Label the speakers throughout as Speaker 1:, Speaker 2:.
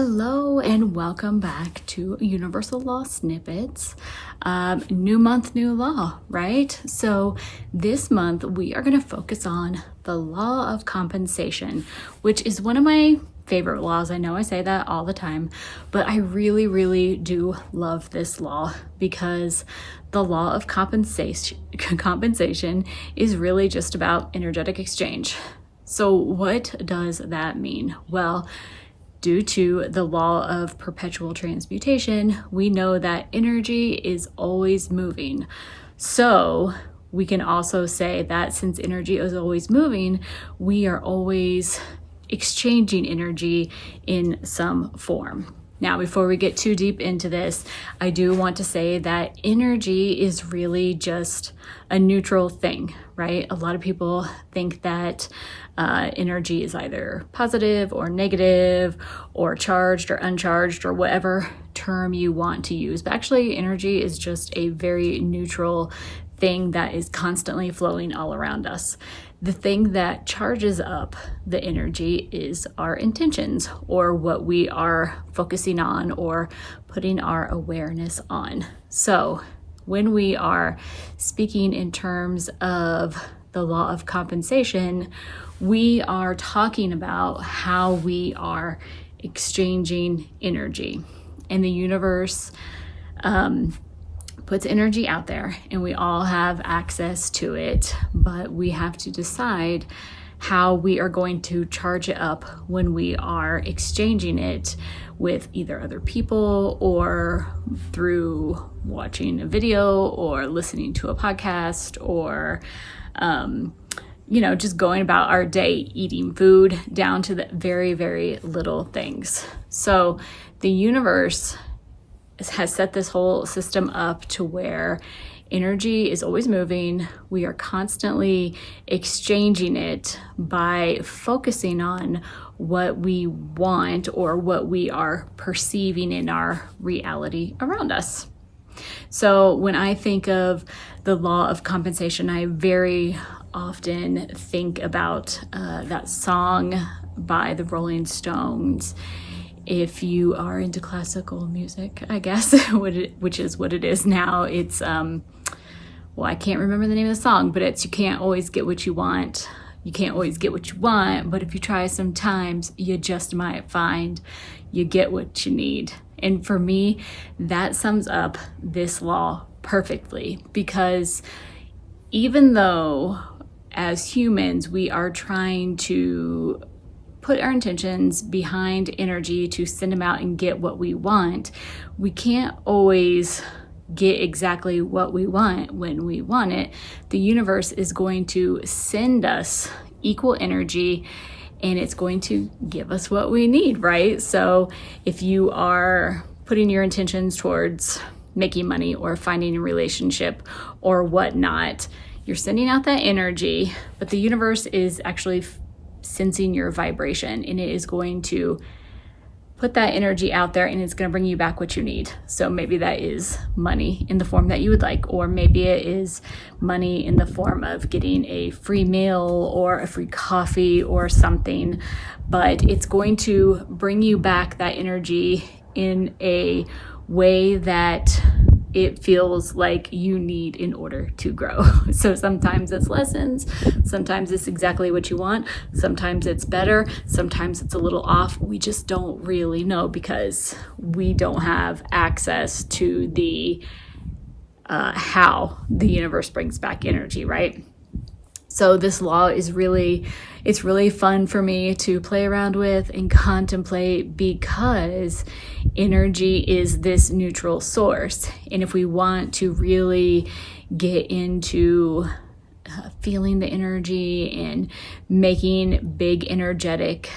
Speaker 1: Hello and welcome back to Universal Law Snippets. New month, new law, right? So this month we are going to focus on the law of compensation, which is one of my favorite laws. I know I say that all the time, but I really do love this law because the law of compensation is really just about energetic exchange. So what does that mean? Well, due to the law of perpetual transmutation, we know that energy is always moving. So we can also say that since energy is always moving, we are always exchanging energy in some form. Now, before we get too deep into this, I do want to say that energy is really just a neutral thing, right? A lot of people think that energy is either positive or negative or charged or uncharged or whatever term you want to use. But actually, energy is just a very neutral thing that is constantly flowing all around us. The thing that charges up the energy is our intentions, or what we are focusing on or putting our awareness on. So when we are speaking in terms of the law of compensation, we are talking about how we are exchanging energy. And the universe puts energy out there and we all have access to it, but we have to decide how we are going to charge it up when we are exchanging it with either other people or through watching a video or listening to a podcast or just going about our day, eating food, down to the very little things. So the universe has set this whole system up to where energy is always moving. We are constantly exchanging it by focusing on what we want or what we are perceiving in our reality around us. So when I think of the law of compensation, I very often think about that song by the Rolling Stones. If you are into classical music, I guess, which is what it is now, it's, I can't remember the name of the song, but it's, you can't always get what you want. You can't always get what you want, but if you try sometimes, you just might find you get what you need. And for me, that sums up this law perfectly, because even though as humans, we are trying to put our intentions behind energy to send them out and get what we want, we can't always get exactly what we want when we want it. The universe is going to send us equal energy and it's going to give us what we need, right? So if you are putting your intentions towards making money or finding a relationship or whatnot, you're sending out that energy, but the universe is actually sensing your vibration, and it is going to put that energy out there and it's going to bring you back what you need. So maybe that is money in the form that you would like, or maybe it is money in the form of getting a free meal or a free coffee or something, but it's going to bring you back that energy in a way that it feels like you need in order to grow. So sometimes it's lessons, sometimes it's exactly what you want, sometimes it's better, sometimes it's a little off. We just don't really know because we don't have access to the how the universe brings back energy, right? So this law is really fun for me to play around with and contemplate, because energy is this neutral source. And if we want to really get into feeling the energy and making big energetic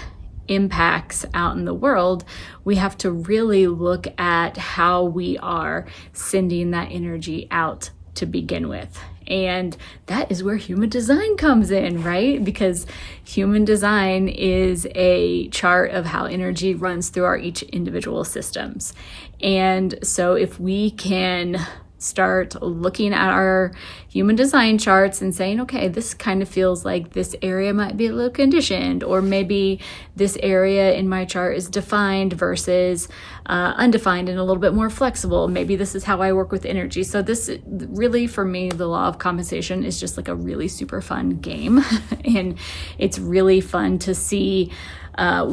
Speaker 1: impacts out in the world, we have to really look at how we are sending that energy out to begin with. And that is where human design comes in, right? Because human design is a chart of how energy runs through our each individual systems. And so if we can start looking at our human design charts and saying, okay, this kind of feels like this area might be a little conditioned, or maybe this area in my chart is defined versus undefined and a little bit more flexible. Maybe this is how I work with energy. So this really, for me, the law of compensation is just like a really super fun game. And it's really fun to see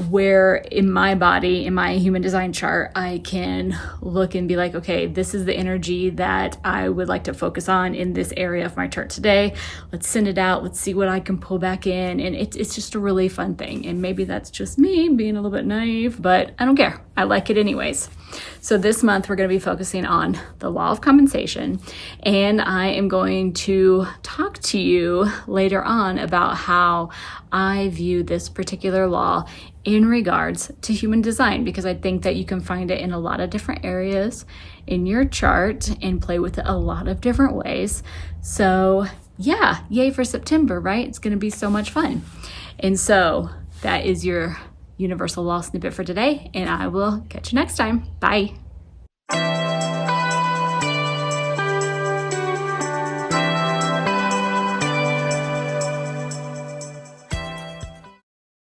Speaker 1: where in my body, in my human design chart, I can look and be like, okay, this is the energy that I would like to focus on in this area of my chart today. Let's send it out. Let's see what I can pull back in. And it's just a really fun thing. And maybe that's just me being a little bit naive, but I don't care. I like it anyways. So this month we're going to be focusing on the law of compensation, and I am going to talk to you later on about how I view this particular law in regards to human design, because I think that you can find it in a lot of different areas in your chart and play with it a lot of different ways. So yeah, yay for September, right? It's going to be so much fun. And so that is your universal law snippet for today, and I will catch you next time. Bye.